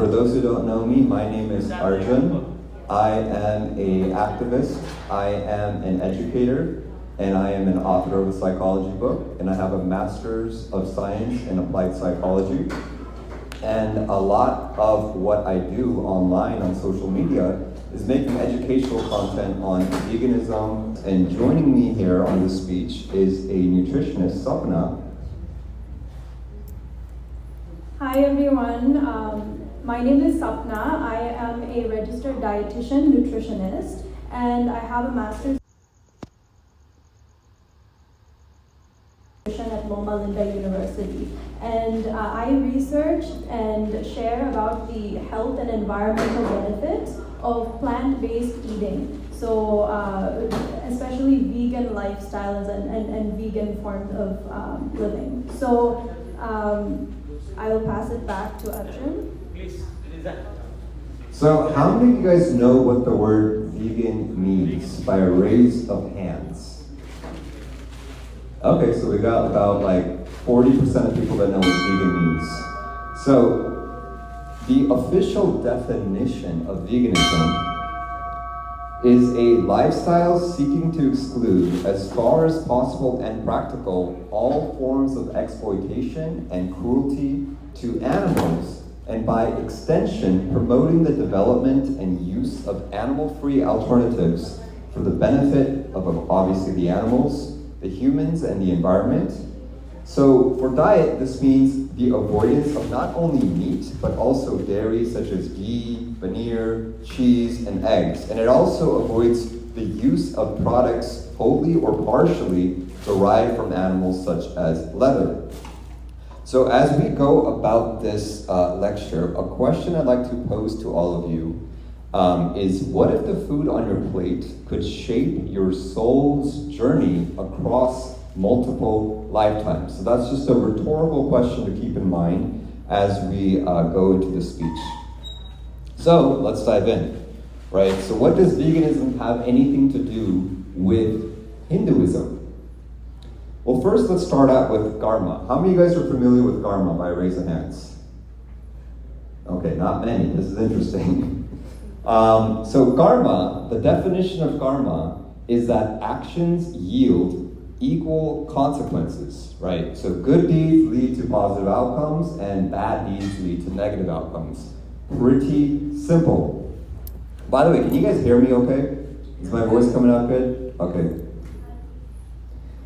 For those who don't know me, my name is Arjun. I am an activist, I am an educator, and I am an author of a psychology book, and I have a master's of science in applied psychology. And a lot of what I do online on social media is making educational content on veganism. And joining me here on this speech is a nutritionist, Sapna. Hi everyone, my name is Sapna. I am a registered dietitian, nutritionist, and I have a master's at Malinda University. And I research and share about the health and environmental benefits of plant-based eating. So especially vegan lifestyles and vegan forms of living. So I will pass it back to Arjun. Please. So how many of you guys know what the word vegan means by a raise of hands? Okay, so we got about like 40% of people that know what vegan means. So the official definition of veganism is a lifestyle seeking to exclude, as far as possible and practical, all forms of exploitation and cruelty to animals, and by extension, promoting the development and use of animal-free alternatives for the benefit of obviously the animals, the humans, and the environment. So for diet, this means the avoidance of not only meat, but also dairy such as ghee, paneer, cheese, and eggs. And it also avoids the use of products wholly or partially derived from animals such as leather. So as we go about this lecture, a question I'd like to pose to all of you is, what if the food on your plate could shape your soul's journey across multiple lifetimes? So that's just a rhetorical question to keep in mind as we go into the speech. So let's dive in, right? So what does veganism have anything to do with Hinduism? Well, first let's start out with karma. How many of you guys are familiar with karma by raise of hands? Okay, not many. This is interesting. So karma, the definition of karma is that actions yield equal consequences, right? So good deeds lead to positive outcomes and bad deeds lead to negative outcomes. Pretty simple. By the way, can you guys hear me okay? Is my voice coming out good? Okay.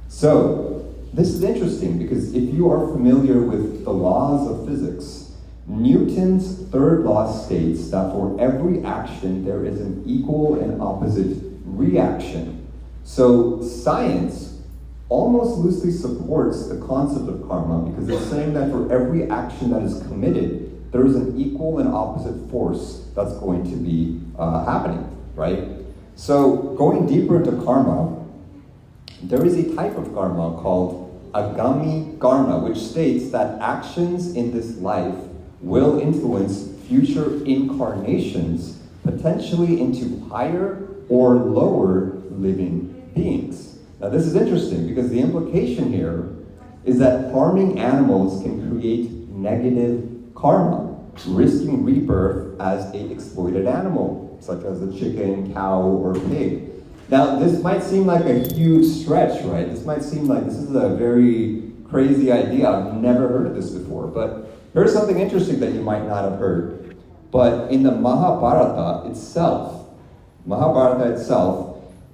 So, this is interesting because if you are familiar with the laws of physics, Newton's third law states that for every action there is an equal and opposite reaction. So science almost loosely supports the concept of karma because it's saying that for every action that is committed, there is an equal and opposite force that's going to be happening, right? So going deeper into karma, there is a type of karma called Agami karma, which states that actions in this life will influence future incarnations, potentially into higher or lower living beings. Now this is interesting because the implication here is that harming animals can create negative karma, risking rebirth as an exploited animal, such as a chicken, cow, or pig. Now, this might seem like a huge stretch, right? This might seem like this is a very crazy idea. I've never heard of this before. But here's something interesting that you might not have heard. But in the Mahabharata itself,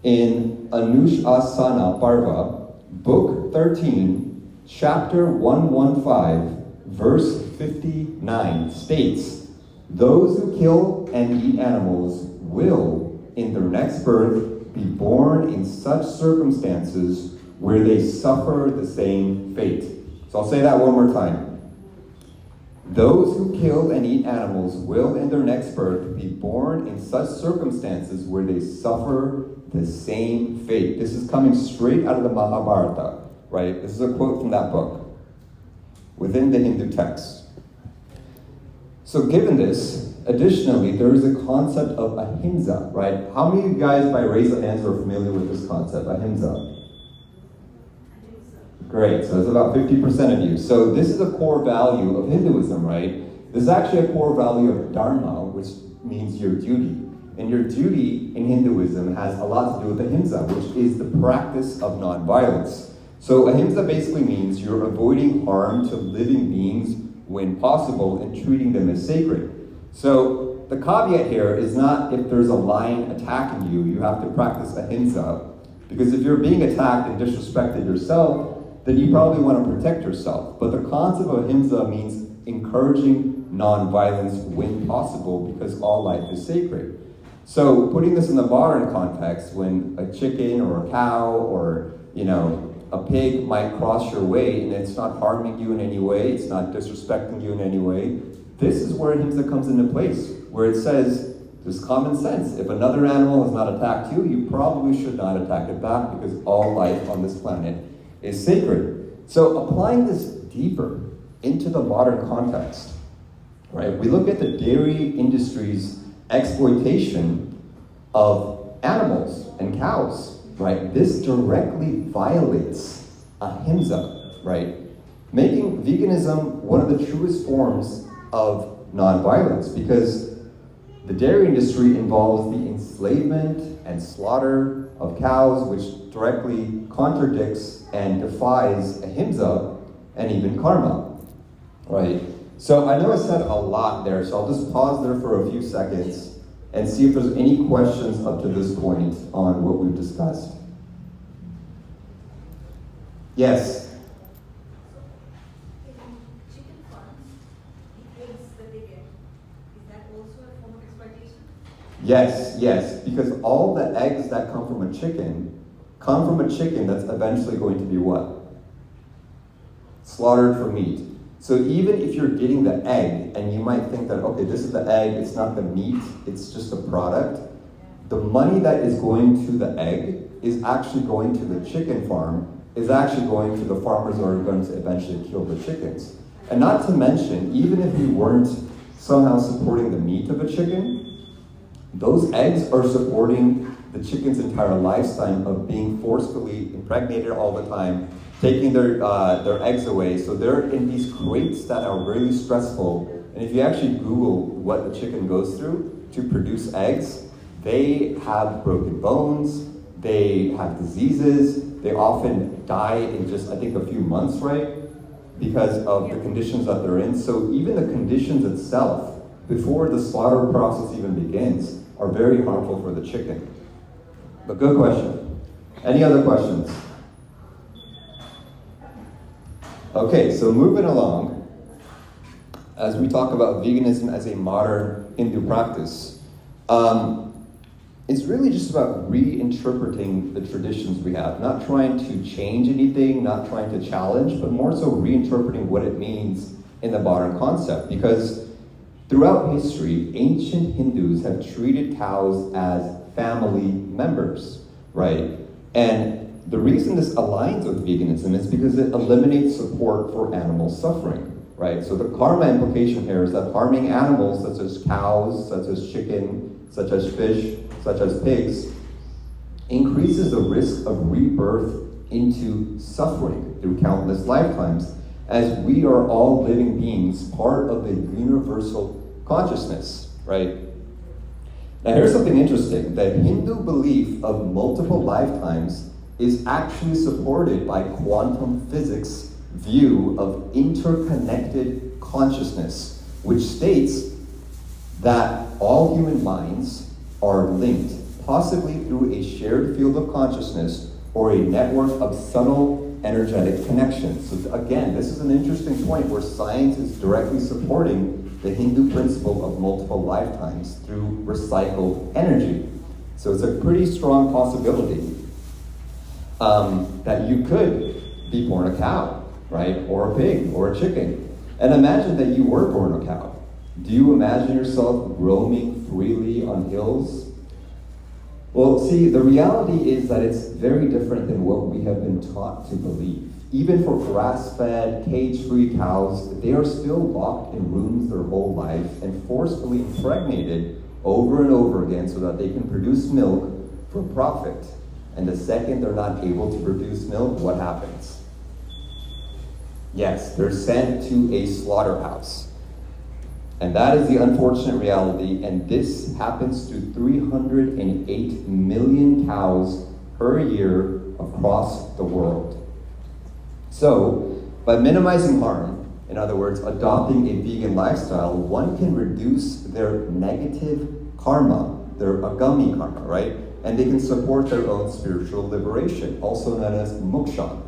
in Anushasana Parva, Book 13, Chapter 115, Verse 59 states, "Those who kill and eat animals will, in their next birth, be born in such circumstances where they suffer the same fate." So I'll say that one more time. Those who kill and eat animals will in their next birth be born in such circumstances where they suffer the same fate. This is coming straight out of the Mahabharata, right? This is a quote from that book within the Hindu text. So given this, additionally, there is a concept of Ahimsa, right? How many of you guys, by raise of hands, are familiar with this concept, Ahimsa? Great, so that's about 50% of you. So this is a core value of Hinduism, right? This is actually a core value of dharma, which means your duty. And your duty in Hinduism has a lot to do with ahimsa, which is the practice of nonviolence. So ahimsa basically means you're avoiding harm to living beings when possible and treating them as sacred. So the caveat here is not if there's a lion attacking you, you have to practice ahimsa. Because if you're being attacked and disrespected yourself, then you probably want to protect yourself. But the concept of ahimsa means encouraging nonviolence when possible, because all life is sacred. So putting this in the modern context, when a chicken or a cow or a pig might cross your way and it's not harming you in any way, it's not disrespecting you in any way, this is where ahimsa comes into place, where it says, there's common sense. If another animal has not attacked you, you probably should not attack it back, because all life on this planet is sacred. So applying this deeper into the modern context, right? We look at the dairy industry's exploitation of animals and cows, right? This directly violates ahimsa, right? Making veganism one of the truest forms of nonviolence, because the dairy industry involves the enslavement and slaughter of cows, which directly contradicts and defies ahimsa and even karma, right? So I know I said a lot there, so I'll just pause there for a few seconds and see if there's any questions up to this point on what we've discussed. Yes? Chicken farms, the eggs that they get, is that also a form of exploitation? Yes, because all the eggs that come from a chicken come from a chicken that's eventually going to be what? Slaughtered for meat. So even if you're getting the egg, and you might think that, okay, this is the egg, it's not the meat, it's just a product, the money that is going to the egg is actually going to the chicken farm, is actually going to the farmers who are going to eventually kill the chickens. And not to mention, even if you weren't somehow supporting the meat of a chicken, those eggs are supporting the chicken's entire lifetime of being forcefully impregnated all the time, taking their eggs away. So they're in these crates that are really stressful. And if you actually Google what the chicken goes through to produce eggs, they have broken bones, they have diseases, they often die in just, I think, a few months, right? Because of the conditions that they're in. So even the conditions itself, before the slaughter process even begins, are very harmful for the chicken. But good question. Any other questions? Okay, so moving along, as we talk about veganism as a modern Hindu practice, it's really just about reinterpreting the traditions we have, not trying to change anything, not trying to challenge, but more so reinterpreting what it means in the modern concept. Because throughout history, ancient Hindus have treated cows as family members, right? And the reason this aligns with veganism is because it eliminates support for animal suffering, right? So the karma implication here is that harming animals such as cows, such as chicken, such as fish, such as pigs, increases the risk of rebirth into suffering through countless lifetimes, as we are all living beings, part of the universal consciousness, right? Now here's something interesting. The Hindu belief of multiple lifetimes is actually supported by quantum physics' view of interconnected consciousness, which states that all human minds are linked, possibly through a shared field of consciousness or a network of subtle energetic connections. So again, this is an interesting point where science is directly supporting the Hindu principle of multiple lifetimes through recycled energy. So it's a pretty strong possibility that you could be born a cow, right? Or a pig, or a chicken. And imagine that you were born a cow. Do you imagine yourself roaming freely on hills? Well, see, the reality is that it's very different than what we have been taught to believe. Even for grass-fed, cage-free cows, they are still locked in rooms their whole life and forcefully impregnated over and over again so that they can produce milk for profit. And the second they're not able to produce milk, what happens? Yes, they're sent to a slaughterhouse. And that is the unfortunate reality, and this happens to 308 million cows per year across the world. So, by minimizing harm, in other words, adopting a vegan lifestyle, one can reduce their negative karma, their Agami karma, right? And they can support their own spiritual liberation, also known as moksha.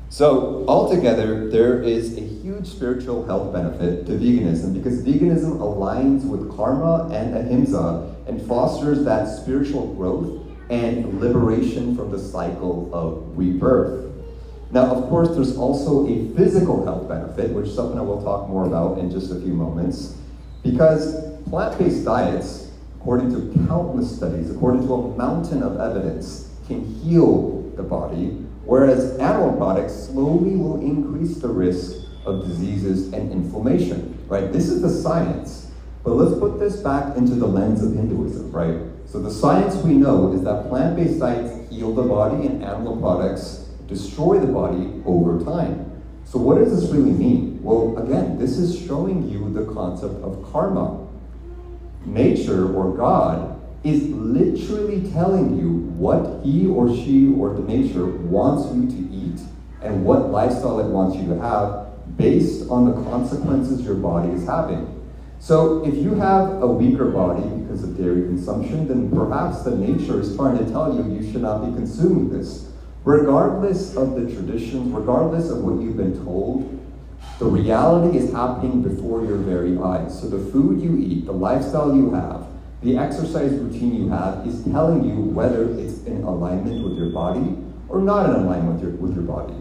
So, altogether, there is a huge spiritual health benefit to veganism because veganism aligns with karma and ahimsa and fosters that spiritual growth and liberation from the cycle of rebirth. Now, of course, there's also a physical health benefit, which Sapna will talk more about in just a few moments, because plant-based diets, according to countless studies, according to a mountain of evidence, can heal the body, whereas animal products slowly will increase the risk of diseases and inflammation, right? This is the science, but let's put this back into the lens of Hinduism, right? So the science we know is that plant-based diets heal the body and animal products destroy the body over time. So what does this really mean? Well, again, this is showing you the concept of karma. Nature or God is literally telling you what he or she or the nature wants you to eat and what lifestyle it wants you to have based on the consequences your body is having. So if you have a weaker body because of dairy consumption, then perhaps the nature is trying to tell you you should not be consuming this. Regardless of the traditions, regardless of what you've been told, the reality is happening before your very eyes. So the food you eat, the lifestyle you have, the exercise routine you have is telling you whether it's in alignment with your body or not in alignment with your body.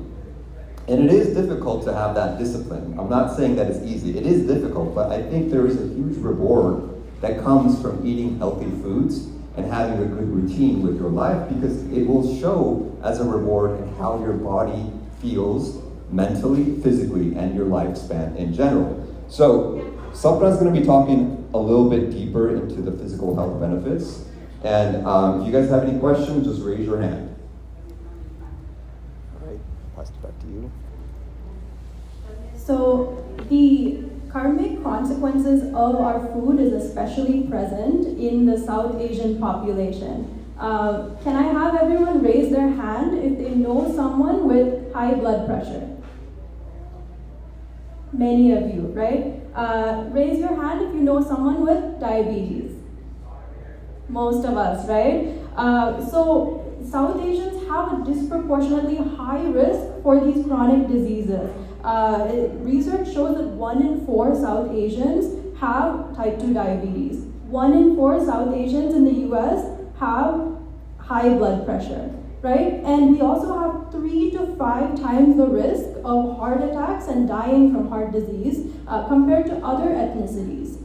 And it is difficult to have that discipline. I'm not saying that it's easy. It is difficult, but I think there is a huge reward that comes from eating healthy foods and having a good routine with your life, because it will show as a reward in how your body feels mentally, physically, and your lifespan in general. So Sapna is going to be talking a little bit deeper into the physical health benefits. And if you guys have any questions, just raise your hand. All right, pass it back to you. So the karmic consequences of our food is especially present in the South Asian population. Can I have everyone raise their hand if they know someone with high blood pressure? Many of you, right? Raise your hand if you know someone with diabetes. Most of us, right? So South Asians have a disproportionately high risk for these chronic diseases. Research shows that 1 in 4 South Asians have type 2 diabetes. 1 in 4 South Asians in the US have high blood pressure, right? And we also have 3 to 5 times the risk of heart attacks and dying from heart disease compared to other ethnicities.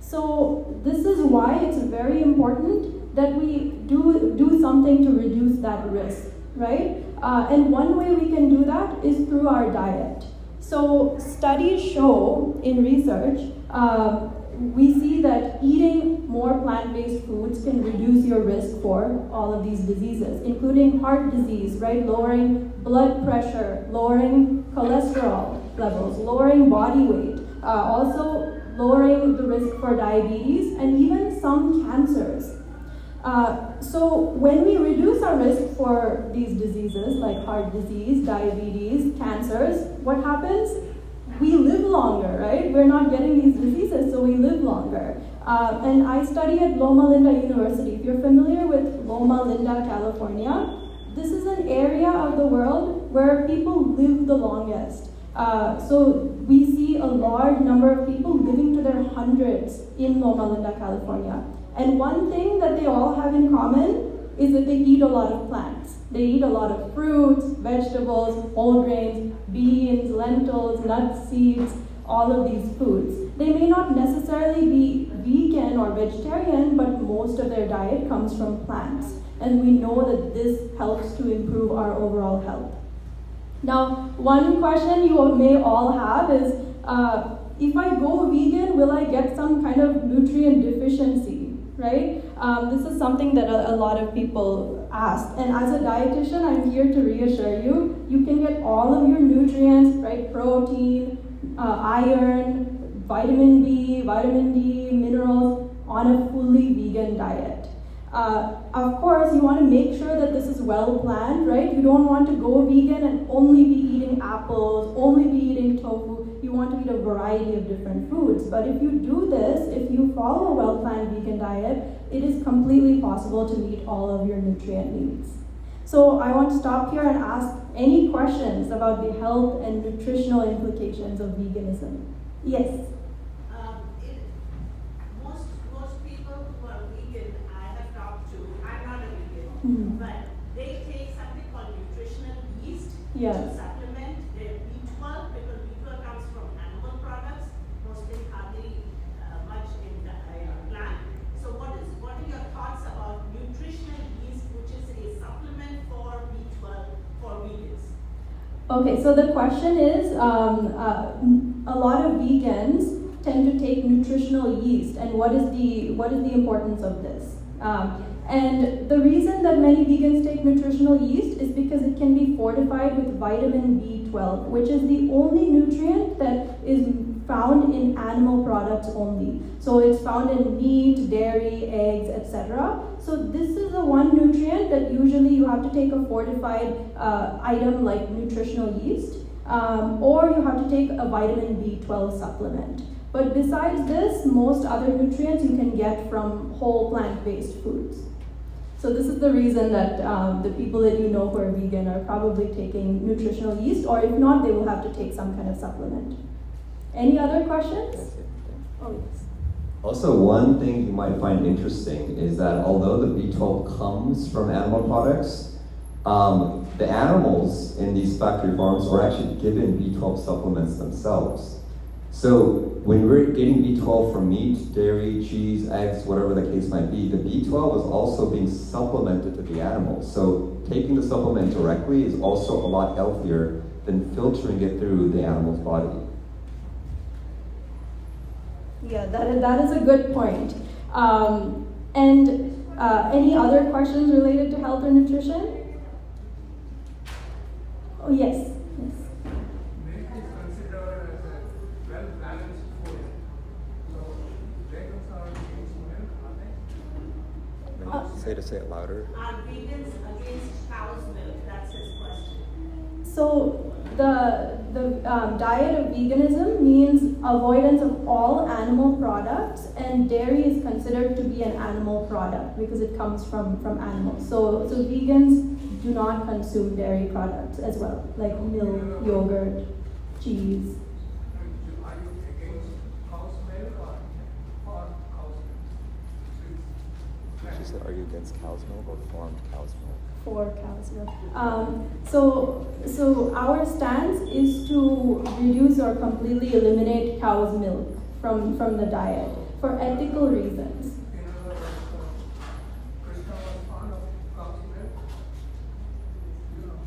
So this is why it's very important that we do something to reduce that risk, right? And one way we can do that is through our diet. So studies show in research, we see that eating more plant-based foods can reduce your risk for all of these diseases, including heart disease, right? Lowering blood pressure, lowering cholesterol levels, lowering body weight, also lowering the risk for diabetes and even some cancers. So when we reduce our risk for these diseases like heart disease, diabetes, cancers, what happens? We live longer, right? We're not getting these diseases, so we live longer. And I study at Malinda University. If you're familiar with Loma Linda, California, this is an area of the world where people live the longest. So we see a large number of people living to their hundreds in Loma Linda, California. And one thing that they all have in common is that they eat a lot of plants. They eat a lot of fruits, vegetables, whole grains, beans, lentils, nuts, seeds, all of these foods. They may not necessarily be vegan or vegetarian, but most of their diet comes from plants. And we know that this helps to improve our overall health. Now, one question you may all have is, if I go vegan, will I get some kind of nutrient deficiency? Right? This is something that a lot of people ask. And as a dietitian, I'm here to reassure you, you can get all of your nutrients, right? Protein, iron, vitamin B, vitamin D, minerals on a fully vegan diet. Of course, you want to make sure that this is well planned, right? You don't want to go vegan and only be eating apples, only be eating tofu. You want to eat a variety of different foods. But if you do this, if you follow a well planned vegan diet, it is completely possible to meet all of your nutrient needs. So I want to stop here and ask any questions about the health and nutritional implications of veganism. Yes? Most people who are vegan, I have talked to, I'm not a vegan, Mhm. but they take something called nutritional yeast Yeah. to supplement their B12 because B12 comes from animal products, mostly hardly much in the plant. So what are your thoughts about nutritional yeast, which is a supplement for B12 for vegans? Okay, so the question is, a lot of vegans tend to take nutritional yeast, and what is the importance of this? And the reason that many vegans take nutritional yeast is because it can be fortified with vitamin B12, which is the only nutrient that is found in animal products only. So it's found in meat, dairy, eggs, etc. So this is the one nutrient that usually you have to take a fortified item like nutritional yeast, or you have to take a vitamin B12 supplement. But besides this, most other nutrients you can get from whole plant-based foods. So this is the reason that the people that you know who are vegan are probably taking nutritional yeast, or if not, they will have to take some kind of supplement. Any other questions? Oh, yes. Also, one thing you might find interesting is that although the B12 comes from animal products, the animals in these factory farms are actually given B12 supplements themselves. So when we're getting B12 from meat, dairy, cheese, eggs, whatever the case might be, the B12 is also being supplemented to the animals. So taking the supplement directly is also a lot healthier than filtering it through the animal's body. Yeah, that is a good point. And any other questions related to health or nutrition? Oh, yes. Milk is considered as a well-balanced food. So, vegans are against milk, are they? Say it louder. Are vegans against cow's milk? That's his question. So the diet of veganism means avoidance of all animal products, and dairy is considered to be an animal product because it comes from animals. So vegans do not consume dairy products as well, like milk, yogurt, cheese. Are you against cow's milk or for cow's milk? She said, are you against cow's milk or farmed cow's milk? For cow's milk. So our stance is to reduce or completely eliminate cow's milk from the diet for ethical reasons. In other words, Krishna was fond of cow's milk. You know.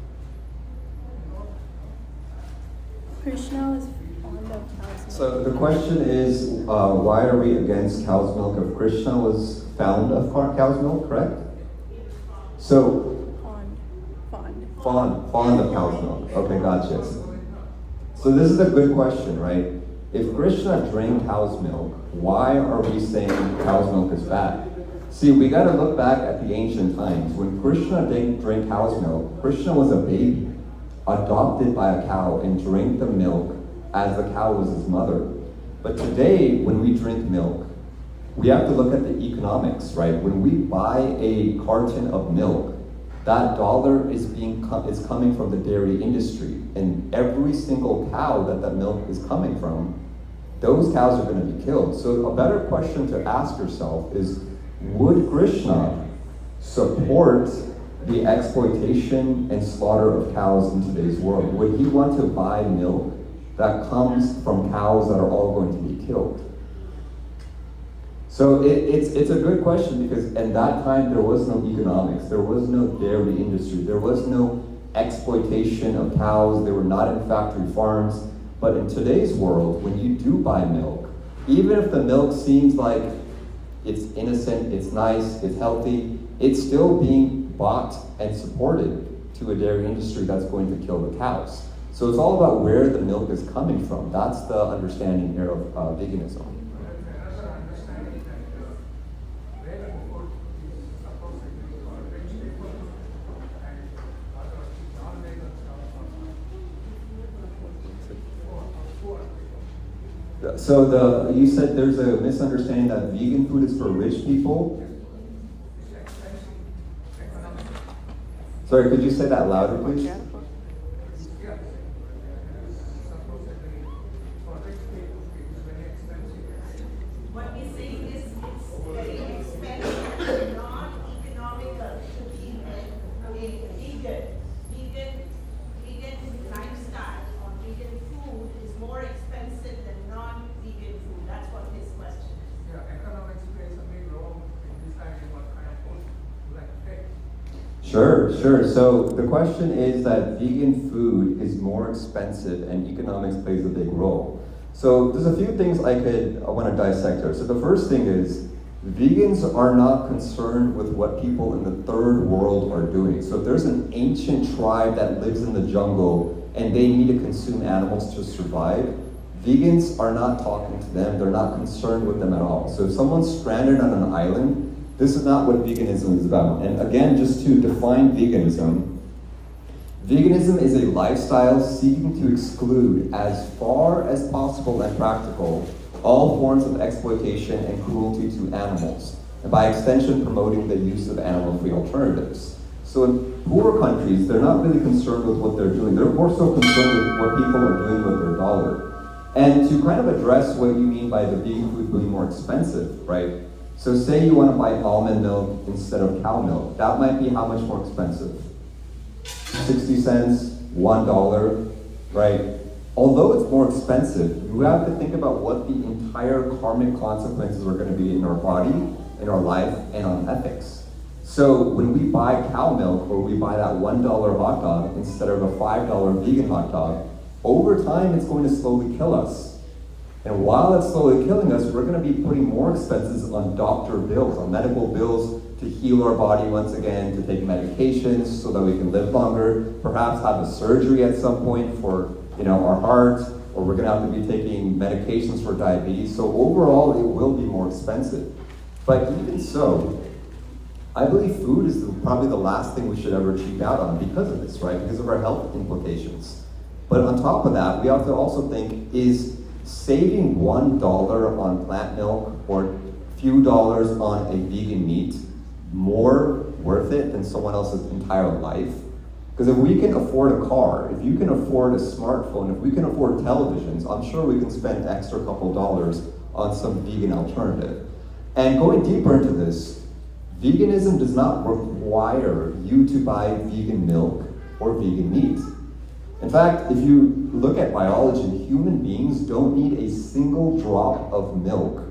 Krishna was fond of cow's milk. So the question is, why are we against cow's milk if Krishna was fond of cow's milk, correct? So, fond of cow's milk. Okay, gotcha. So this is a good question, right? If Krishna drank cow's milk, why are we saying cow's milk is bad? See, we got to look back at the ancient times. When Krishna drank cow's milk, Krishna was a baby, adopted by a cow and drank the milk as the cow was his mother. But today, when we drink milk, we have to look at the economics, right? When we buy a carton of milk, that dollar is coming from the dairy industry, and every single cow that milk is coming from, those cows are going to be killed. So a better question to ask yourself is, would Krishna support the exploitation and slaughter of cows in today's world? Would he want to buy milk that comes from cows that are all going to be killed? So it's a good question because in that time there was no economics, there was no dairy industry, there was no exploitation of cows, they were not in factory farms. But in today's world, when you do buy milk, even if the milk seems like it's innocent, it's nice, it's healthy, it's still being bought and supported to a dairy industry that's going to kill the cows. So it's all about where the milk is coming from. That's the understanding here of veganism. Another understanding that vegan food is supposedly for vegetables and other non-vegan stuff for poor. So you said there's a misunderstanding that vegan food is for rich people. It's expensive economically. Sorry, could you say that louder, please? Yes. Supposedly for rich people it's very expensive. What we're saying is it's very expensive, not economical to be a vegan. Vegan lifestyle or vegan food is more expensive than non-vegan food. That's what his question is. Yeah, economics plays a big role in deciding what kind of food you like to take. Sure. So the question is that vegan food is more expensive and economics plays a big role. So there's a few things I want to dissect here. So the first thing is vegans are not concerned with what people in the third world are doing. So if there's an ancient tribe that lives in the jungle and they need to consume animals to survive, vegans are not talking to them. They're not concerned with them at all. So if someone's stranded on an island, this is not what veganism is about. And again, just to define veganism, veganism is a lifestyle seeking to exclude, as far as possible and practical, all forms of exploitation and cruelty to animals, and by extension promoting the use of animal-free alternatives. So in poorer countries, they're not really concerned with what they're doing. They're more so concerned with what people are doing with their dollar. And to kind of address what you mean by the vegan food being more expensive, right? So say you want to buy almond milk instead of cow milk. That might be how much more expensive? 60 cents, $1, right? Although it's more expensive, you have to think about what the entire karmic consequences are going to be in our body, in our life, and on ethics. So when we buy cow milk or we buy that $1 hot dog instead of a $5 vegan hot dog, over time it's going to slowly kill us. And while it's slowly killing us, we're going to be putting more expenses on doctor bills, on medical bills to heal our body once again, to take medications so that we can live longer, perhaps have a surgery at some point for our heart, or we're going to have to be taking medications for diabetes. So overall, it will be more expensive. But even so, I believe food is probably the last thing we should ever cheap out on because of this, right? Because of our health implications. But on top of that, we have to also think, is saving $1 on plant milk or a few dollars on a vegan meat more worth it than someone else's entire life? Because if we can afford a car, if you can afford a smartphone, if we can afford televisions, I'm sure we can spend extra couple dollars on some vegan alternative. And going deeper into this, veganism does not require you to buy vegan milk or vegan meat. In fact, if you look at biology, human beings don't need a single drop of milk.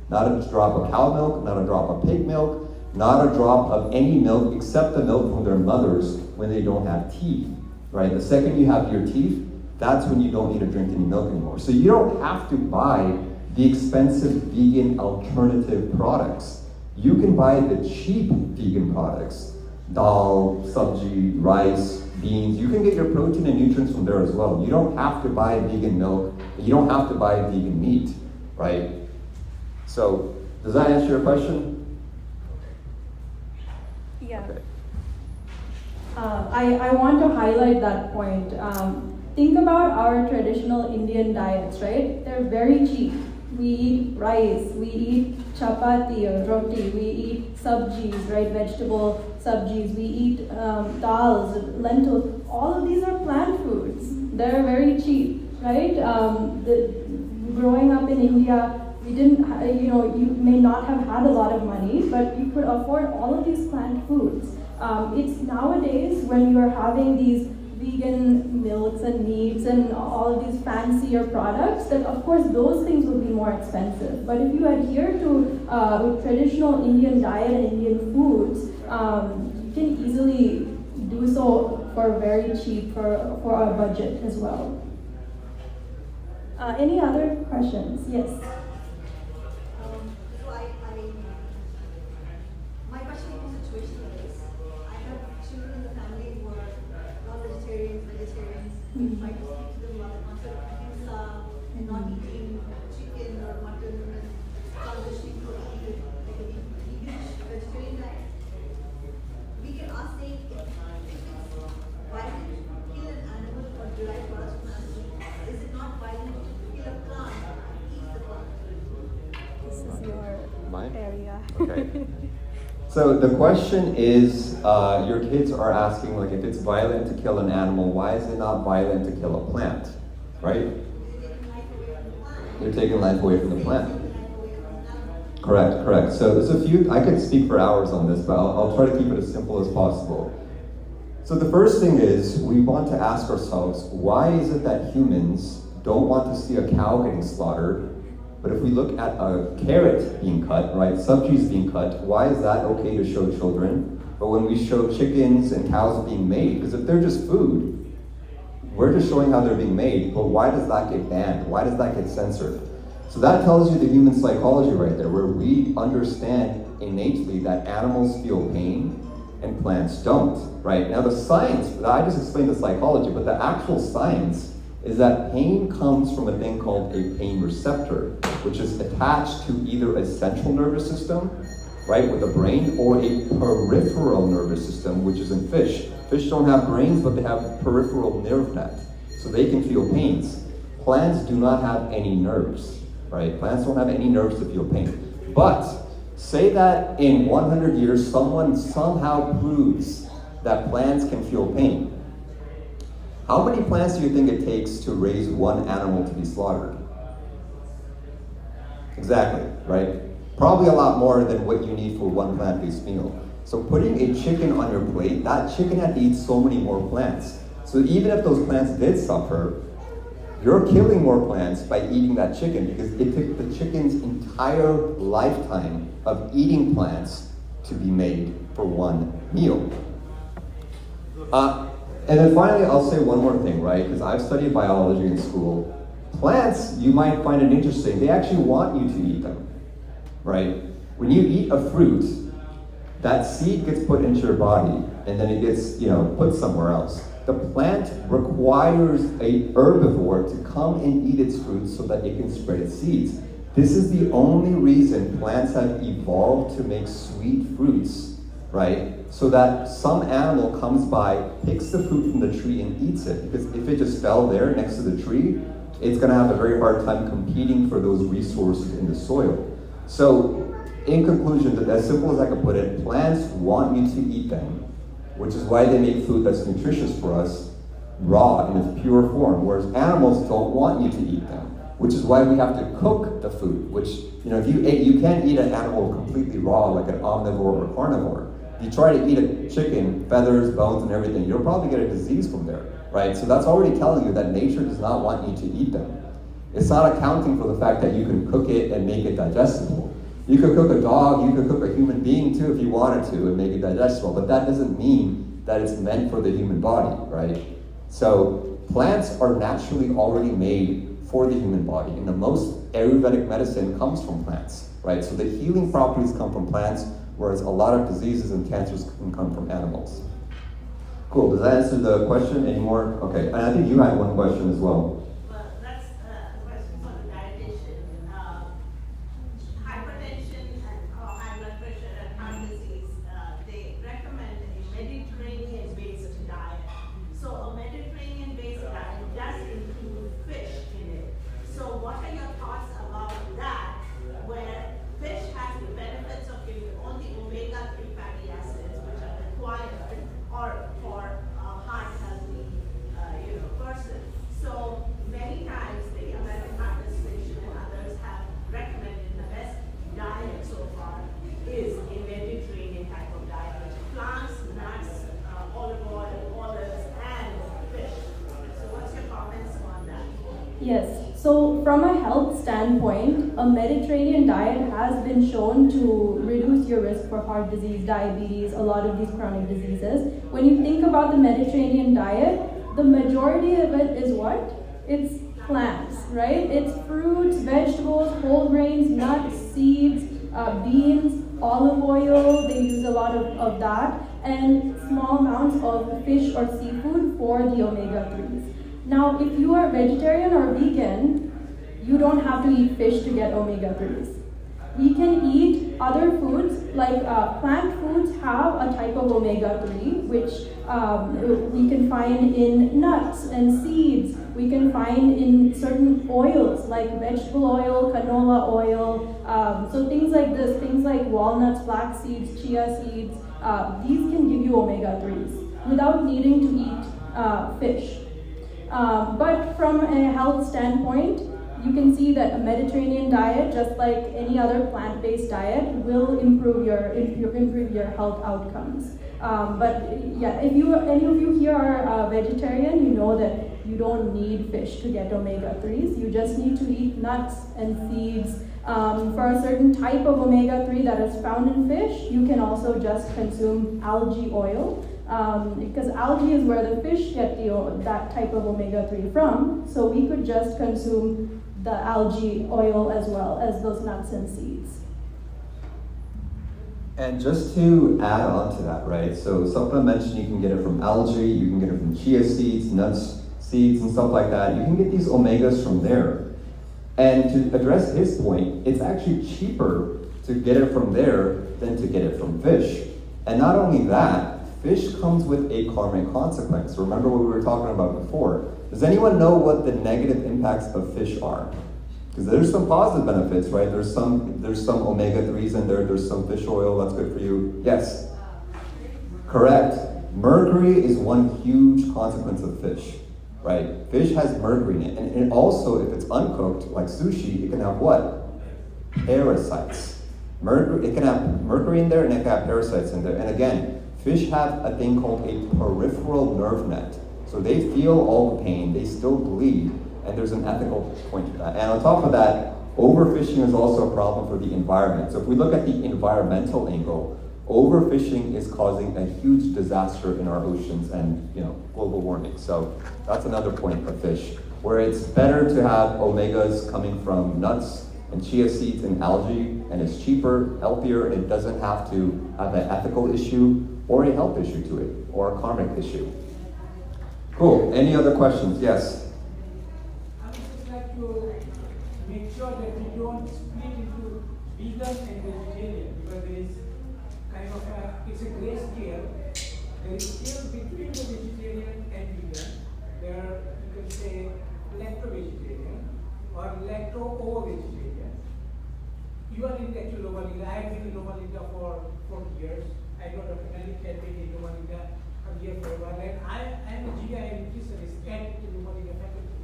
Not a drop of cow milk, not a drop of pig milk, not a drop of any milk except the milk from their mothers when they don't have teeth, right? The second you have your teeth, that's when you don't need to drink any milk anymore. So you don't have to buy the expensive vegan alternative products. You can buy the cheap vegan products, dal, sabji, rice, beans. You can get your protein and nutrients from there as well. You don't have to buy vegan milk. You don't have to buy vegan meat, right? So, does that answer your question? Yeah. Okay. I want to highlight that point. Think about our traditional Indian diets, right? They're very cheap. We eat rice, we eat chapati or roti, we eat sabjis, right? Vegetable sabjis, we eat dals, lentils. All of these are plant foods. They're very cheap, right? Growing up in India, we didn't, you may not have had a lot of money, but you could afford all of these plant foods. It's nowadays when you're having these vegan milks and meats and all of these fancier products, that of course those things would be more expensive. But if you adhere to traditional Indian diet and Indian foods, you can easily do so for very cheap for our budget as well. Any other questions? Yes. My question is situational is, I have children in the family who are non-vegetarians, vegetarians, Mm-hmm. try to mind? There we are. Okay. So the question is, your kids are asking, like, if it's violent to kill an animal, why is it not violent to kill a plant, right? You're taking life away from the plant. Correct. So there's a few, I could speak for hours on this, but I'll try to keep it as simple as possible. So the first thing is, we want to ask ourselves, why is it that humans don't want to see a cow getting slaughtered? But if we look at a carrot being cut, right, subtrees being cut, why is that okay to show children? But when we show chickens and cows being made, because if they're just food, we're just showing how they're being made, but why does that get banned? Why does that get censored? So that tells you the human psychology right there, where we understand innately that animals feel pain and plants don't, right? Now the science, I just explained the psychology, but the actual science is that pain comes from a thing called a pain receptor, which is attached to either a central nervous system, right, with the brain, or a peripheral nervous system, which is in fish. Fish don't have brains, but they have peripheral nerve net, so they can feel pains. Plants do not have any nerves, right? Plants don't have any nerves to feel pain. But say that in 100 years, someone somehow proves that plants can feel pain. How many plants do you think it takes to raise one animal to be slaughtered? Exactly, right? Probably a lot more than what you need for one plant-based meal. So putting a chicken on your plate, that chicken had to eat so many more plants. So even if those plants did suffer, you're killing more plants by eating that chicken, because it took the chicken's entire lifetime of eating plants to be made for one meal. And then finally, I'll say one more thing, right? Because I've studied biology in school. Plants, you might find it interesting, they actually want you to eat them, right? When you eat a fruit, that seed gets put into your body, and then it gets, put somewhere else. The plant requires a herbivore to come and eat its fruits so that it can spread its seeds. This is the only reason plants have evolved to make sweet fruits, right? So that some animal comes by, picks the fruit from the tree and eats it. Because if it just fell there next to the tree, it's gonna have a very hard time competing for those resources in the soil. So, in conclusion, as simple as I can put it, plants want you to eat them, which is why they make food that's nutritious for us, raw in its pure form, whereas animals don't want you to eat them, which is why we have to cook the food, which, if you can't eat an animal completely raw like an omnivore or carnivore. If you try to eat a chicken, feathers, bones, and everything, you'll probably get a disease from there, right? So that's already telling you that nature does not want you to eat them. It's not accounting for the fact that you can cook it and make it digestible. You could cook a dog, you could cook a human being too if you wanted to and make it digestible, but that doesn't mean that it's meant for the human body, right? So plants are naturally already made for the human body, and the most Ayurvedic medicine comes from plants, right? So the healing properties come from plants, whereas a lot of diseases and cancers can come from animals. Cool, does that answer the question anymore? Okay, and I think you had one question as well. Well, that's a question for the dietitian. Hypertension and high blood pressure and heart disease, they recommend a Mediterranean-based diet. So a Mediterranean-based diet does include fish in it. So what are your thoughts about that, where fish has the benefits of giving all the omega-3 fatty acids which are required or for a heart-healthy person. So many times the American Heart Association and others have recommended the best diet so far is a Mediterranean type of diet, which is plants, nuts, olive oil, olives, and fish. So what's your comments on that? Yes, so from a health standpoint, a Mediterranean diet has been shown to reduce your risk for heart disease, diabetes, a lot of these chronic diseases. When you think about the Mediterranean diet, the majority of it is what? It's plants, right? It's fruits, vegetables, whole grains, nuts, seeds, beans, olive oil, they use a lot of that, and small amounts of fish or seafood for the omega-3s. Now, if you are vegetarian or vegan, you don't have to eat fish to get omega-3s. We can eat other foods, like plant foods have a type of omega-3, which we can find in nuts and seeds, we can find in certain oils like vegetable oil, canola oil, so things like this, things like walnuts, flax seeds, chia seeds, these can give you omega-3s without needing to eat fish. But from a health standpoint, you can see that a Mediterranean diet, just like any other plant-based diet, will improve your health outcomes. But yeah, if any of you here are vegetarian, you know that you don't need fish to get omega-3s. You just need to eat nuts and seeds. For a certain type of omega-3 that is found in fish, you can also just consume algae oil. Because algae is where the fish get that type of omega-3 from, so we could just consume the algae oil as well as those nuts and seeds. And just to add on to that, right? So Sapna mentioned you can get it from algae, you can get it from chia seeds, nuts, seeds, and stuff like that. You can get these omegas from there. And to address his point, it's actually cheaper to get it from there than to get it from fish. And not only that, fish comes with a karmic consequence. Remember what we were talking about before. Does anyone know what the negative impacts of fish are? Because there's some positive benefits, right? There's some omega-3s in there, there's some fish oil, that's good for you. Yes? Correct. Mercury is one huge consequence of fish, right? Fish has mercury in it. And also, if it's uncooked, like sushi, it can have what? Parasites. Mercury, it can have mercury in there and it can have parasites in there. And again, fish have a thing called a peripheral nerve net. So they feel all the pain, they still bleed, and there's an ethical point to that. And on top of that, overfishing is also a problem for the environment. So if we look at the environmental angle, overfishing is causing a huge disaster in our oceans and global warming. So that's another point of fish, where it's better to have omegas coming from nuts and chia seeds and algae, and it's cheaper, healthier, and it doesn't have to have an ethical issue or a health issue to it, or a karmic issue. Cool. Any other questions? Yes? I would just like to make sure that we don't split into vegan and vegetarian, because there is kind of it's a gray scale. There is still between the vegetarian and vegan, there you can say lacto-vegetarian or lacto-ovo-vegetarian. You are in actual Loma Linda. I have been in Loma Linda for 40 years. I know Dr. Malik had been in Loma Linda here for a while, and I am a GI nutritionist at the Loma Linda faculty.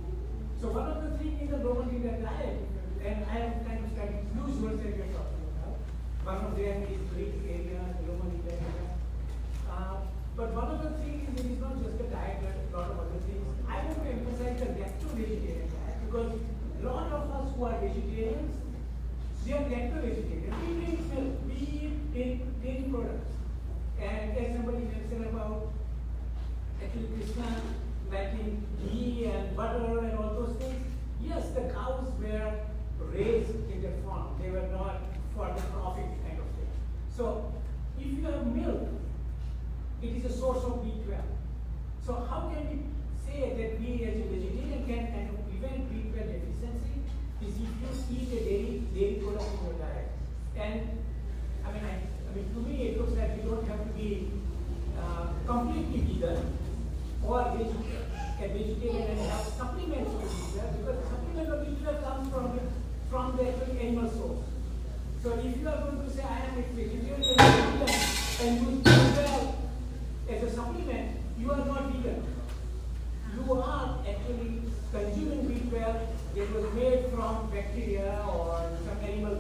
So one of the things in the Loma Linda diet, and I am kind of studying huge words that we are talking about. One of them is Greek area, the Loma Linda area. But one of the things is it is not just the diet, but a lot of other things. I want to emphasize the lacto-vegetarian diet, because a lot of us who are vegetarians, they are lacto-vegetarian. We drink milk, we eat dairy products. And as somebody mentioned about actually Krishna liking ghee and butter and all those things, yes, the cows were raised in their farm. They were not for the profit kind of thing. So if you have milk, it is a source of B12. So how can we say that we as a vegetarian can kind of prevent B12 deficiency? Is if you eat a dairy product in your diet. And I mean, to me, it looks like you don't have to be completely vegan or vegetarian and have supplements of B12, because the supplement of B12 comes from the actual animal source. So if you are going to say, I am a vegetarian and use B12 as a supplement, you are not vegan. You are actually consuming B12 that was made from bacteria or some animal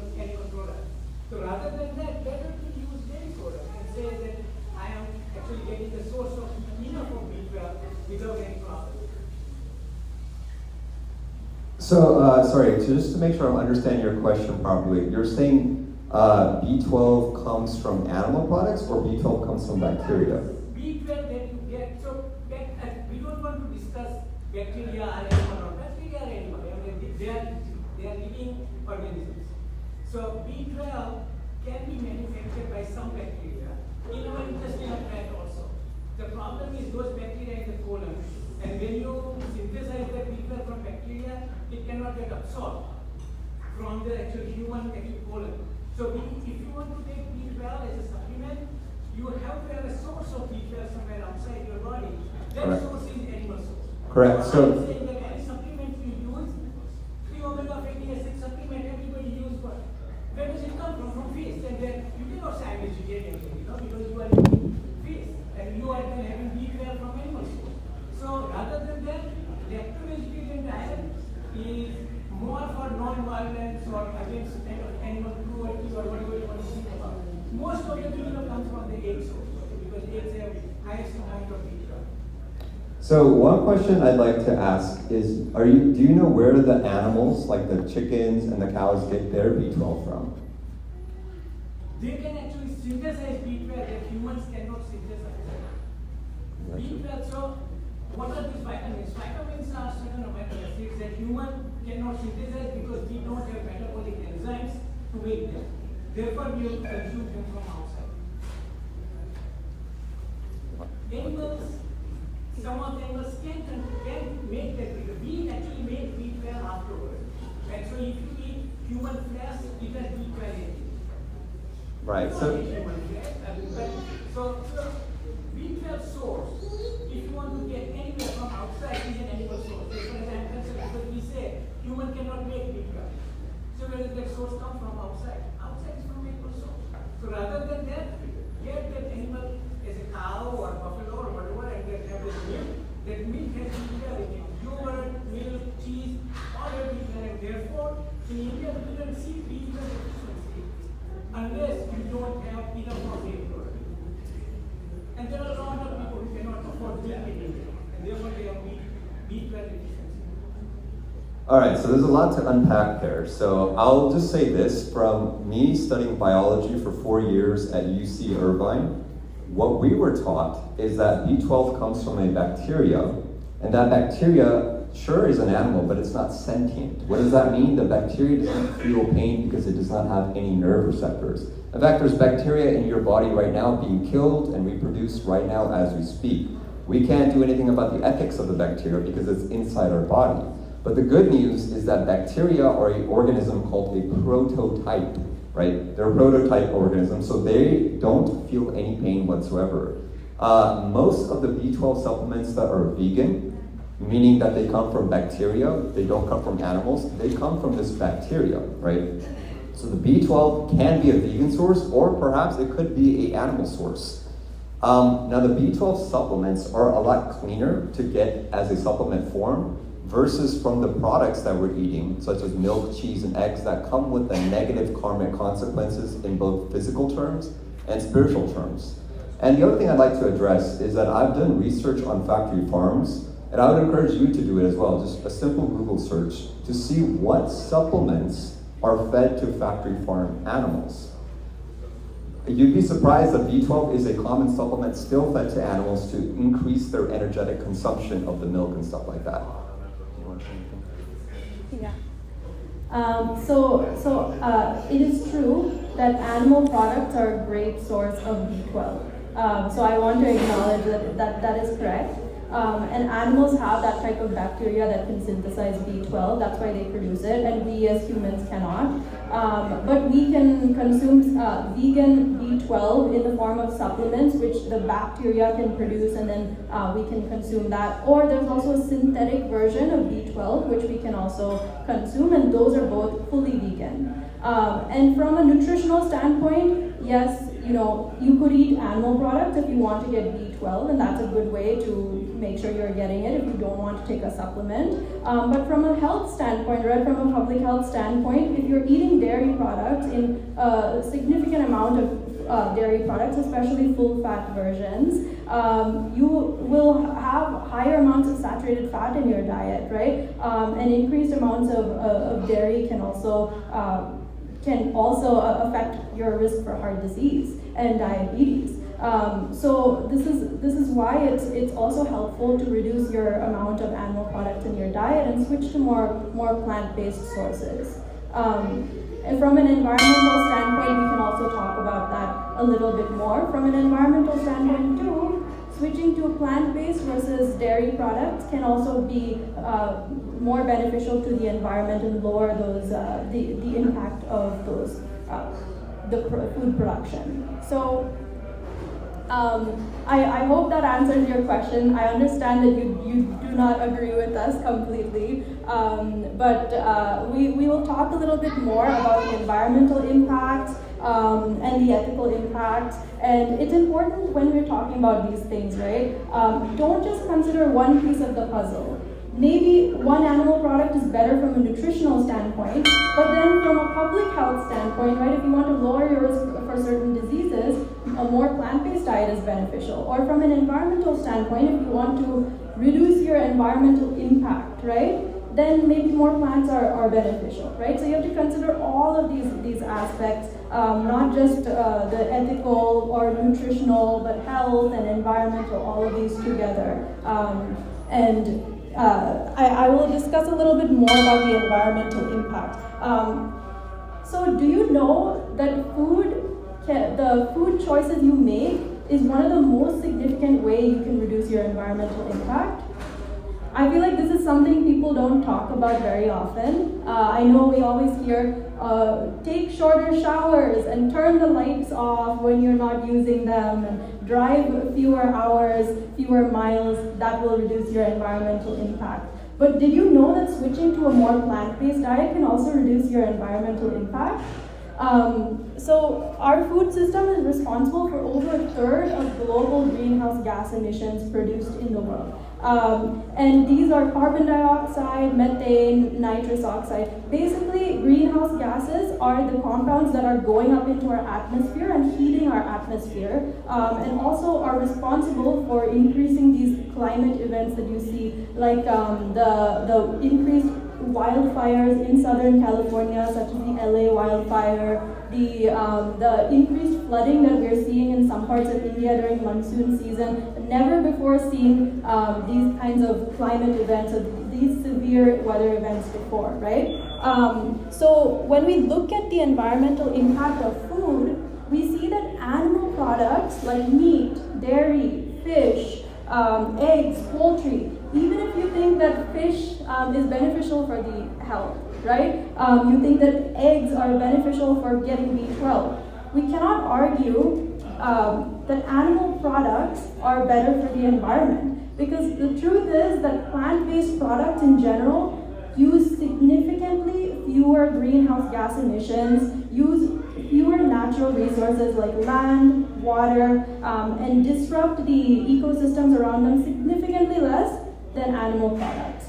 product. So rather than that, better to use dairy product and say that I am actually getting the source of enough of B12 without any problem. So, sorry, just to make sure I'm understanding your question properly, you're saying B12 comes from animal products or B12 comes from bacteria? B12 that you get, so we don't want to discuss bacteria are animal or bacteria are animal. They are living organisms. So B12 can be manufactured by some bacteria in our intestinal tract also. The problem is those bacteria in the colon, and when you synthesize the B12 from bacteria, it cannot get absorbed from the actual human colon. So if you want to take B12 as a supplement, you have to have a source of B12 somewhere outside your body. That Correct. source is animal source. Correct. I'm So saying that any So one question I'd like to ask is, do you know where the animals, like the chickens and the cows, get their B12 from? They can actually synthesize B12 that humans cannot synthesize. B12, so what are these vitamins? Vitamins are certain amino acids that human cannot synthesize because we don't have metabolic enzymes to make them. Therefore, we will consume them from outside. Animals, some of the animals can make that because we actually make B12 afterwards. And so if you eat human flesh, it has B12 in it. Right. So B12 source, if you want to get anywhere from outside, is an animal source. That's what I'm concerned because we say human cannot make B12. So where does that source come from? Outside. Outside is from animal source. So rather than that, get that animal as a cow or buffalo or whatever and get have this milk. That milk has B12 in it. Yogurt, milk, cheese, all have B12 and therefore in India we don't see B12 deficiency unless you don't have enough of it. And there are a lot of people who cannot afford milk in India and therefore they have B12 deficiency. All right, so there's a lot to unpack there. So I'll just say this, from me studying biology for 4 years at UC Irvine, what we were taught is that B12 comes from a bacteria, and that bacteria, sure, is an animal, but it's not sentient. What does that mean? The bacteria doesn't feel pain because it does not have any nerve receptors. In fact, there's bacteria in your body right now being killed and reproduced right now as we speak. We can't do anything about the ethics of the bacteria because it's inside our body. But the good news is that bacteria are an organism called a prototype, right? They're a prototype organism, so they don't feel any pain whatsoever. Most of the B12 supplements that are vegan, meaning that they come from bacteria, they don't come from animals, they come from this bacteria, right? So the B12 can be a vegan source, or perhaps it could be an animal source. Now the B12 supplements are a lot cleaner to get as a supplement form versus from the products that we're eating, such as milk, cheese, and eggs that come with the negative karmic consequences in both physical terms and spiritual terms. And the other thing I'd like to address is that I've done research on factory farms, and I would encourage you to do it as well, just a simple Google search to see what supplements are fed to factory farm animals. You'd be surprised that B12 is a common supplement still fed to animals to increase their energetic consumption of the milk and stuff like that. Yeah. It is true that animal products are a great source of B12. So I want to acknowledge that is correct. And animals have that type of bacteria that can synthesize B12. That's why they produce it, and we as humans cannot. But we can consume vegan B12 in the form of supplements, which the bacteria can produce, and then we can consume that. Or there's also a synthetic version of B12, which we can also consume, and those are both fully vegan. And from a nutritional standpoint, yes, you could eat animal products if you want to get B12, and that's a good way to make sure you're getting it if you don't want to take a supplement. But from a health standpoint, right, from a public health standpoint, if you're eating dairy products in a significant amount of dairy products, especially full-fat versions, you will have higher amounts of saturated fat in your diet, right? And increased amounts of dairy can also affect your risk for heart disease and diabetes. So this is why it's also helpful to reduce your amount of animal products in your diet and switch to more plant-based sources. And from an environmental standpoint, we can also talk about that a little bit more. From an environmental standpoint too, switching to plant-based versus dairy products can also be more beneficial to the environment and lower those the impact of those food production. So I hope that answers your question. I understand that you do not agree with us completely, but we will talk a little bit more about the environmental impact and the ethical impact. And it's important when we're talking about these things, right? Don't just consider one piece of the puzzle. Maybe one animal product is better from a nutritional standpoint, but then from a public health standpoint, right, if you want to lower your risk for certain diseases, a more plant-based diet is beneficial. Or from an environmental standpoint, if you want to reduce your environmental impact, right? Then maybe more plants are beneficial, right? So you have to consider all of these aspects, not just the ethical or nutritional, but health and environmental, all of these together. I will discuss a little bit more about the environmental impact. So do you know that the food choices you make is one of the most significant ways you can reduce your environmental impact? I feel like this is something people don't talk about very often. I know we always hear, take shorter showers and turn the lights off when you're not using them, and drive fewer hours, fewer miles. That will reduce your environmental impact. But did you know that switching to a more plant-based diet can also reduce your environmental impact? So our food system is responsible for over a third of global greenhouse gas emissions produced in the world. And these are carbon dioxide, methane, nitrous oxide. Basically, greenhouse gases are the compounds that are going up into our atmosphere and heating our atmosphere, and also are responsible for increasing these climate events that you see, like the increased wildfires in Southern California, such as the LA wildfire, the increased flooding that we're seeing in some parts of India during monsoon season. Never before seen these kinds of climate events, or these severe weather events before, right? So when we look at the environmental impact of food, we see that animal products like meat, dairy, fish, eggs, poultry, even if you think that fish is beneficial for the health, right? You think that eggs are beneficial for getting B12. We cannot argue that animal products are better for the environment, because the truth is that plant-based products in general use significantly fewer greenhouse gas emissions, use fewer natural resources like land, water, and disrupt the ecosystems around them significantly less than animal products.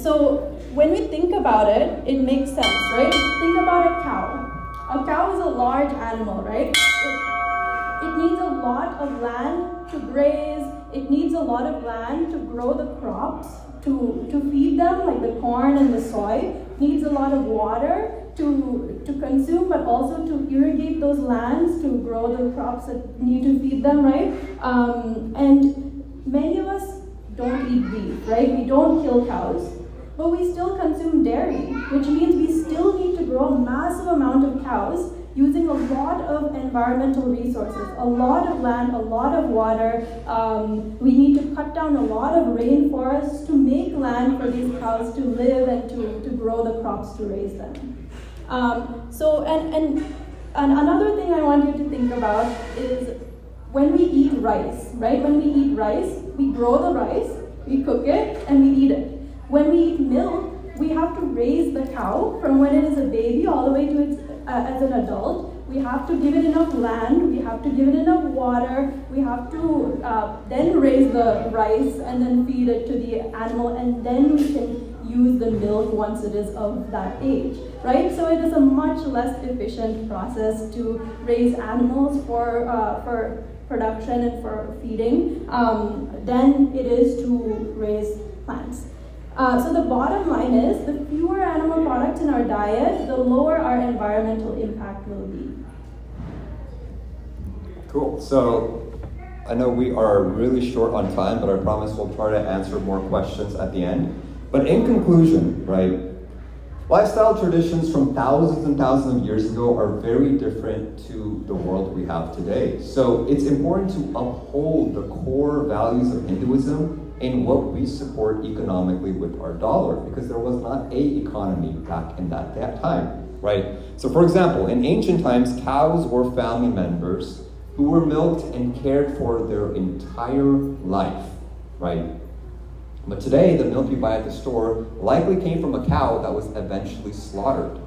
So when we think about it, it makes sense, right? Think about a cow. A cow is a large animal, right? It needs a lot of land to graze. It needs a lot of land to grow the crops, to feed them, like the corn and the soy. It needs a lot of water to consume, but also to irrigate those lands to grow the crops that need to feed them, right? And many of us don't eat beef, right? We don't kill cows, but we still consume dairy, which means we still need to grow a massive amount of cows using a lot of environmental resources, a lot of land, a lot of water. We need to cut down a lot of rainforests to make land for these cows to live and to grow the crops to raise them. And another thing I want you to think about is when we eat rice, right? When we eat rice, we grow the rice, we cook it, and we eat it. When we eat milk, we have to raise the cow from when it is a baby all the way to its as an adult. We have to give it enough land, we have to give it enough water, we have to then raise the rice and then feed it to the animal, and then we can use the milk once it is of that age, right? So it is a much less efficient process to raise animals for production and for feeding than it is to raise plants. So the bottom line is, the fewer animal products in our diet, the lower our environmental impact will be. Cool. So I know we are really short on time, but I promise we'll try to answer more questions at the end. But in conclusion, right, lifestyle traditions from thousands and thousands of years ago are very different to the world we have today. So it's important to uphold the core values of Hinduism in what we support economically with our dollar, because there was not a economy back in that time, right? So for example, in ancient times, cows were family members who were milked and cared for their entire life, right? But today, the milk you buy at the store likely came from a cow that was eventually slaughtered.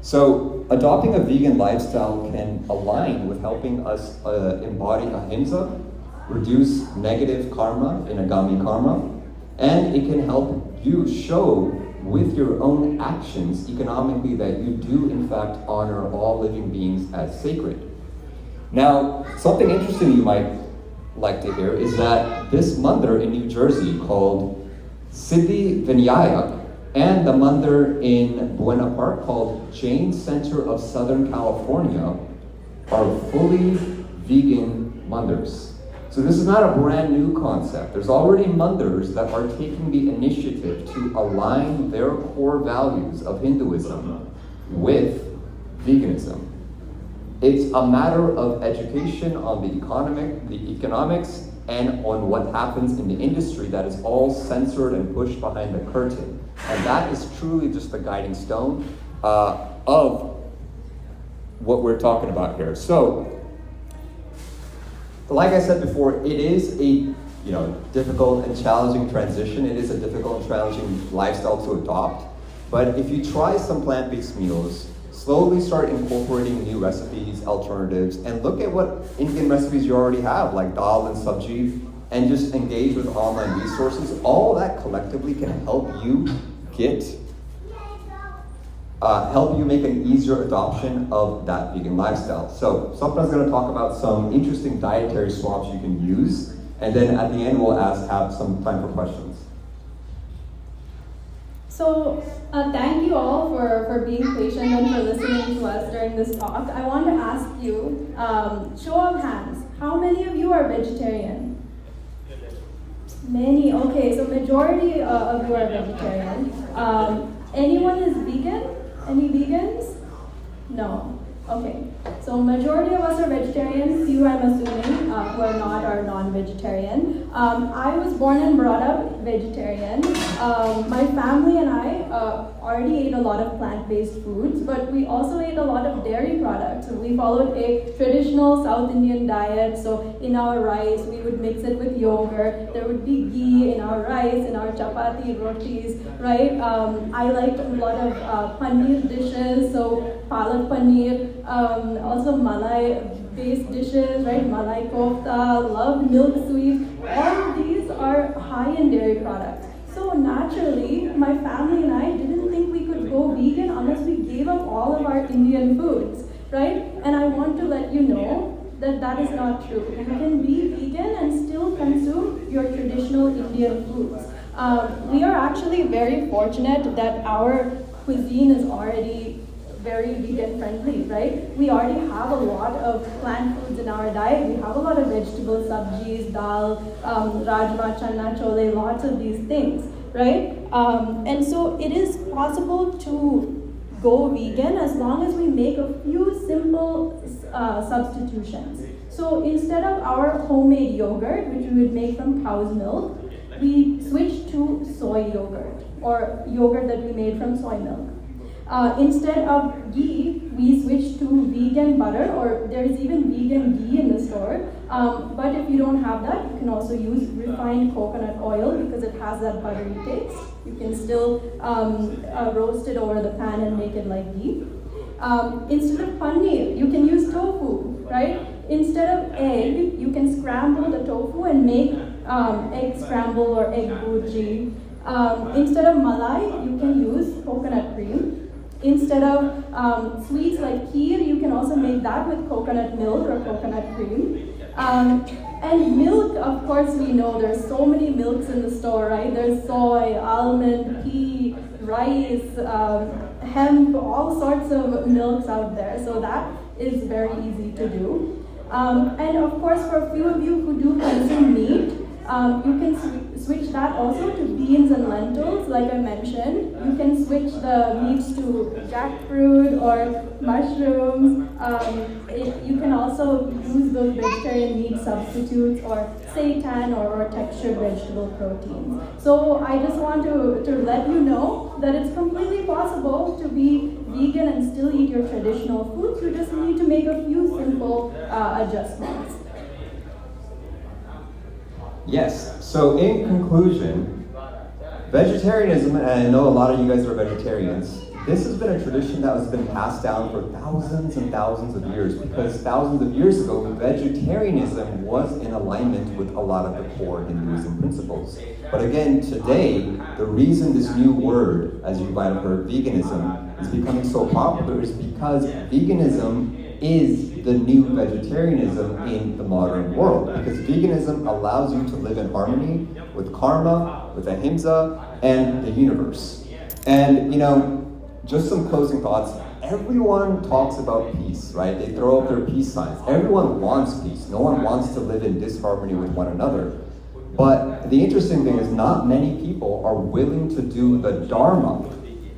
So adopting a vegan lifestyle can align with helping us embody Ahimsa, reduce negative karma in Agami karma, and it can help you show with your own actions economically that you do in fact honor all living beings as sacred. Now, something interesting you might like to hear is that this mandir in New Jersey called Siddhi Vinayak and the mandir in Buena Park called Jain Center of Southern California are fully vegan mandirs. So this is not a brand new concept. There's already mandirs that are taking the initiative to align their core values of Hinduism with veganism. It's a matter of education on the economics, and on what happens in the industry that is all censored and pushed behind the curtain. And that is truly just the guiding stone of what we're talking about here. So, like I said before, it is a difficult and challenging transition. It is a difficult and challenging lifestyle to adopt. But if you try some plant-based meals, slowly start incorporating new recipes, alternatives, and look at what Indian recipes you already have, like dal and sabji, and just engage with online resources. All that collectively can help you make an easier adoption of that vegan lifestyle. So Sapna's going to talk about some interesting dietary swaps you can use, and then at the end we'll have some time for questions. So thank you all for being patient and for listening to us during this talk. I want to ask you, show of hands, how many of you are vegetarian? Many, okay, so majority of you are vegetarian. Anyone is vegan? Any vegans? No. Okay. So majority of us are vegetarians. Few, I'm assuming, who are not are non-vegetarian. I was born and brought up vegetarian. My family and I already ate a lot of plant-based foods, but we also ate a lot of dairy products. We followed a traditional South Indian diet. So in our rice, we would mix it with yogurt. There would be ghee in our rice, in our chapati, rotis, right? I liked a lot of paneer dishes, so palak paneer, also malai-based dishes, right? Malai kofta, loved milk sweets. All of these are high in dairy products. So naturally, my family and I didn't think we could go vegan unless we gave up all of our Indian foods, right? And I want to let you know that that is not true. You can be vegan and still consume your traditional Indian foods. We are actually very fortunate that our cuisine is already very vegan friendly, right? We already have a lot of plant foods in our diet. We have a lot of vegetables, sabjis, dal, rajma, chana, chole, lots of these things, right? And so it is possible to go vegan as long as we make a few simple substitutions. So instead of our homemade yogurt, which we would make from cow's milk, we switch to soy yogurt, or yogurt that we made from soy milk. Instead of ghee, we switch to vegan butter, or there's even vegan ghee in the store. But if you don't have that, you can also use refined coconut oil because it has that buttery taste. You can still roast it over the pan and make it like ghee. Instead of paneer, you can use tofu, right? Instead of egg, you can scramble the tofu and make egg scramble or egg bhurji. Instead of malai, you can use coconut cream. Instead of sweets like kheer, you can also make that with coconut milk or coconut cream. And milk, of course, we know there's so many milks in the store, right? There's soy, almond, pea, rice, hemp, all sorts of milks out there. So that is very easy to do. And of course, for a few of you who do consume meat, you can switch that also to beans and lentils, like I mentioned. You can switch the meats to jackfruit or mushrooms. You can also use those vegetarian meat substitutes or seitan or textured vegetable proteins. So I just want to let you know that it's completely possible to be vegan and still eat your traditional foods. You just need to make a few simple adjustments. Yes, so in conclusion, vegetarianism, and I know a lot of you guys are vegetarians, this has been a tradition that has been passed down for thousands and thousands of years, because thousands of years ago, vegetarianism was in alignment with a lot of the core Hinduism principles. But again, today, the reason this new word, as you might have heard, veganism, is becoming so popular is because veganism is the new vegetarianism in the modern world, because veganism allows you to live in harmony with karma, with ahimsa, and the universe. And just some closing thoughts. Everyone talks about peace, right? They throw up their peace signs. Everyone wants peace. No one wants to live in disharmony with one another. But the interesting thing is not many people are willing to do the dharma.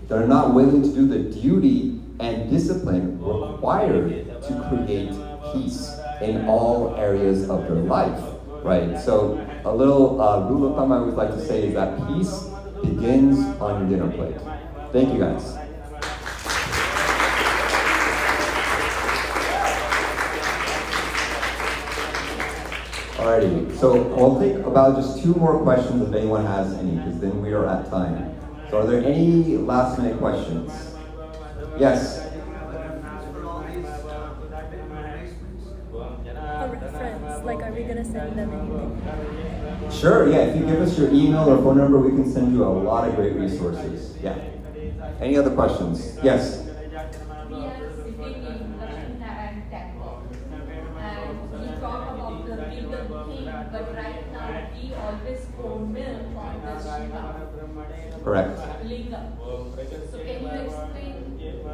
They're not willing to do the duty and discipline required to create peace in all areas of their life, right? So a little rule of thumb I would like to say is that peace begins on your dinner plate. Thank you guys. Alrighty, so we'll take about just 2 more questions if anyone has any, because then we are at time. So are there any last minute questions? Yes? A reference, like are we gonna send them anything? Sure, yeah, if you give us your email or phone number, we can send you a lot of great resources. Yeah. Any other questions? Yes? We are sitting in Lakshmi temple and we talk about the vegan thing, but right now we always pour milk on the Shiva Correct. lingam. So can you explain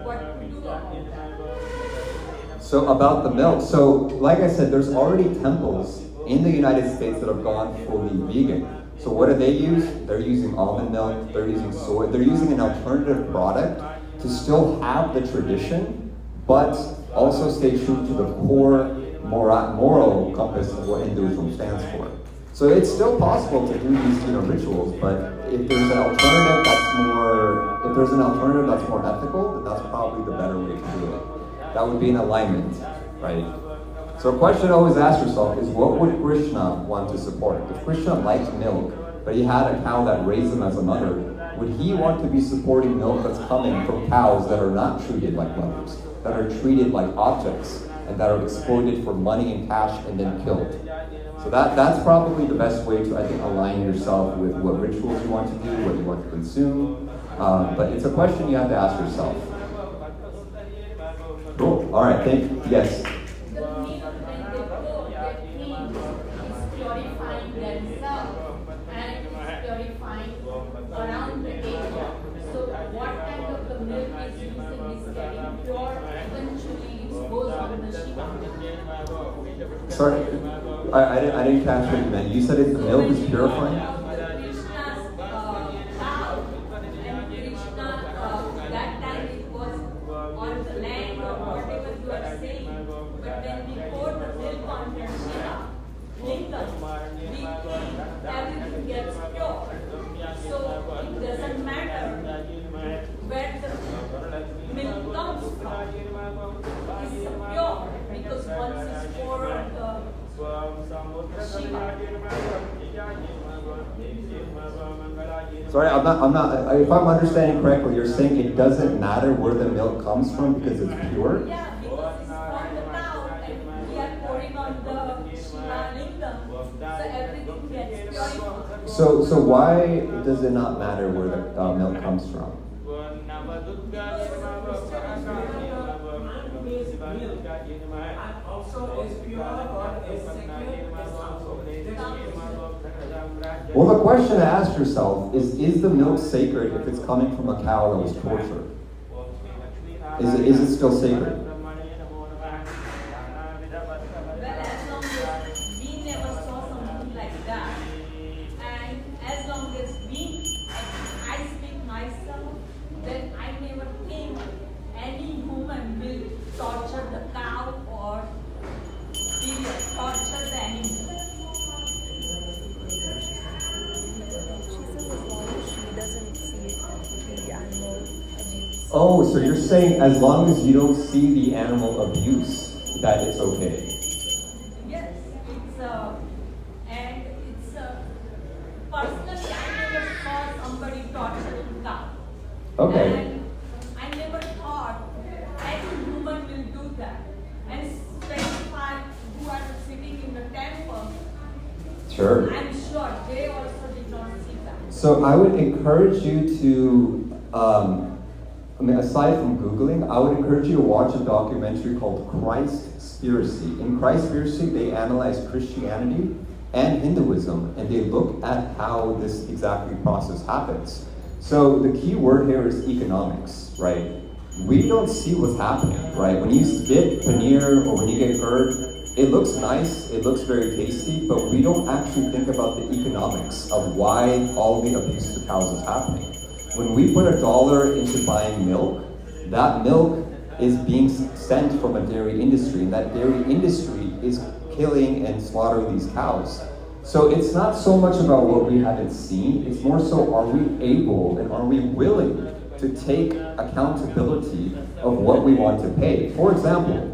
what to do about that? So about the milk, so like I said, there's already temples in the United States that have gone fully vegan. So what do they use? They're using almond milk, they're using soy, they're using an alternative product to still have the tradition, but also stay true to the core moral compass of what Hinduism stands for. So it's still possible to do these rituals, but if there's an alternative that's more ethical, then that's probably the better way to do it. That would be in alignment, right? So a question to always ask yourself is, what would Krishna want to support? If Krishna liked milk, but he had a cow that raised him as a mother, would he want to be supporting milk that's coming from cows that are not treated like mothers, that are treated like objects, and that are exploited for money and cash and then killed? So that's probably the best way to, I think, align yourself with what rituals you want to do, what you want to consume. But it's a question you have to ask yourself. Cool. All right. Thank you. Yes. The meal when they go, their king is purifying themselves and is purifying around the area. So what kind of the milk is using is getting pure, eventually it goes on the Shiva. Sorry, I didn't catch what you meant. You said the milk is purifying? Krishna's cow and Krishna, that time it was on the land or whatever you are saying. But when we pour the milk on the Shiva, lingam, we think everything gets pure. So it doesn't matter where the milk comes from. It's pure because once it's poured on the Shiva. Sorry, I'm not. If I'm understanding correctly, you're saying it doesn't matter where the milk comes from because it's pure? Yeah, because it's from the cow and we are pouring on the Shiva lingam, so everything gets purified. So why does it not matter where the milk comes from? And also as pure or as sacred as also. Well, the question to ask yourself is the milk sacred if it's coming from a cow that was tortured? Is it still sacred? Well, as long as we never saw something like that, and as long as I speak myself, then I never think any human will torture the cow or torture the animal. Oh, so you're saying as long as you don't see the animal abuse, that it's okay? Yes, personally, I never saw somebody torturing cow. Okay. And I never thought any human will do that. And specified who are sitting in the temple, Sure. I'm sure they also did not see that. So I would encourage you to I mean, aside from Googling, I would encourage you to watch a documentary called Christspiracy. In Christspiracy, they analyze Christianity and Hinduism, and they look at how this exactly process happens. So the key word here is economics, right? We don't see what's happening, right? When you get paneer or when you get curd, it looks nice, it looks very tasty, but we don't actually think about the economics of why all the abuse to cows is happening. When we put $1 into buying milk, that milk is being sent from a dairy industry, and that dairy industry is killing and slaughtering these cows. So it's not so much about what we haven't seen, it's more so are we able and are we willing to take accountability of what we want to pay. For example,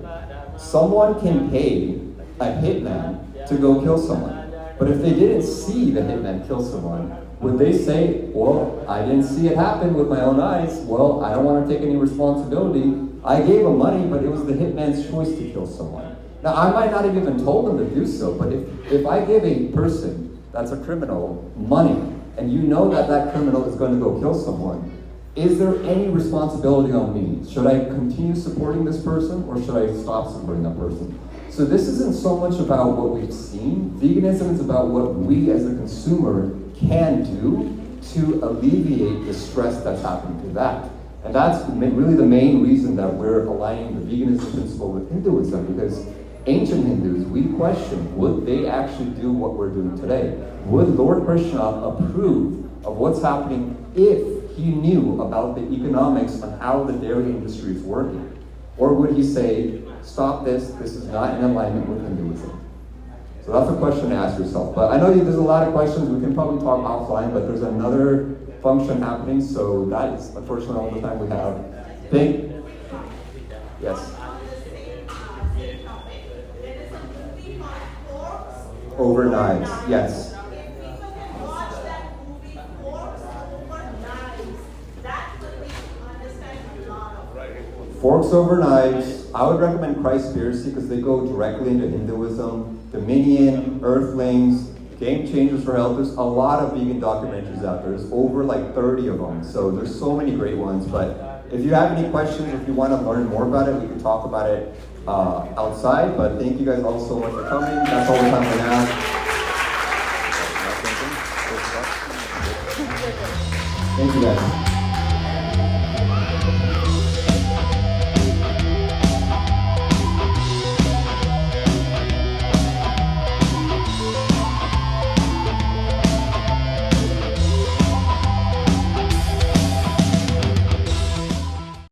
someone can pay a hitman to go kill someone, but if they didn't see the hitman kill someone, would they say, well, I didn't see it happen with my own eyes, well, I don't want to take any responsibility. I gave him money, but it was the hitman's choice to kill someone. Now, I might not have even told them to do so, but if I give a person that's a criminal money, and you know that that criminal is going to go kill someone, is there any responsibility on me? Should I continue supporting this person, or should I stop supporting that person? So this isn't so much about what we've seen. Veganism is about what we as a consumer can do to alleviate the stress that's happening to that. And that's really the main reason that we're aligning the veganism principle with Hinduism, because ancient Hindus, we question, would they actually do what we're doing today? Would Lord Krishna approve of what's happening if he knew about the economics on how the dairy industry is working? Or would he say, stop this is not in alignment with Hinduism? So that's a question to ask yourself. But I know there's a lot of questions, we can probably talk offline, but there's another function happening, so that is unfortunately all the time we have. Yes? On the same topic, there is a movie called Forks Over Knives, yes. If people can watch that movie, Forks Over Knives, that will make you understand a lot of Forks Over Knives, I would recommend Christspiracy because they go directly into Hinduism, Dominion, Earthlings, Game Changers for Health. There's a lot of vegan documentaries out there. There's over like 30 of them. So there's so many great ones. But if you have any questions, if you want to learn more about it, we can talk about it outside. But thank you guys all so much for coming. That's all the time for now. Thank you guys.